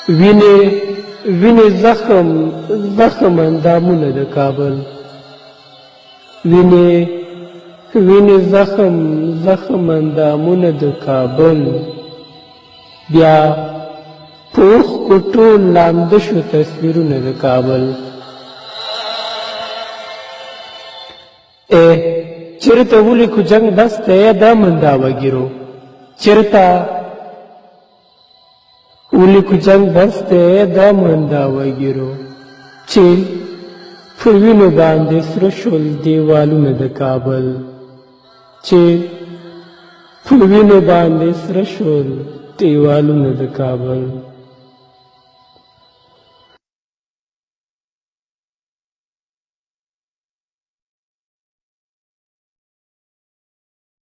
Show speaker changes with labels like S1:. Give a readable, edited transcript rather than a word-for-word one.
S1: وینې زخم اندامونه د کابل وینې زخم اندامونه د کابل بیا پوخ ټول لامده شو تصویرونه د کابل چېرته ولیکو جنګ بس دی دا مندا وګیرو چېرته ولیکو جنګ بس دی دا مندا وګیرو چې پر وینو باندې سره شول دیوالونه د کابل چې پر وینو باندې سره شول دیوالونه د کابل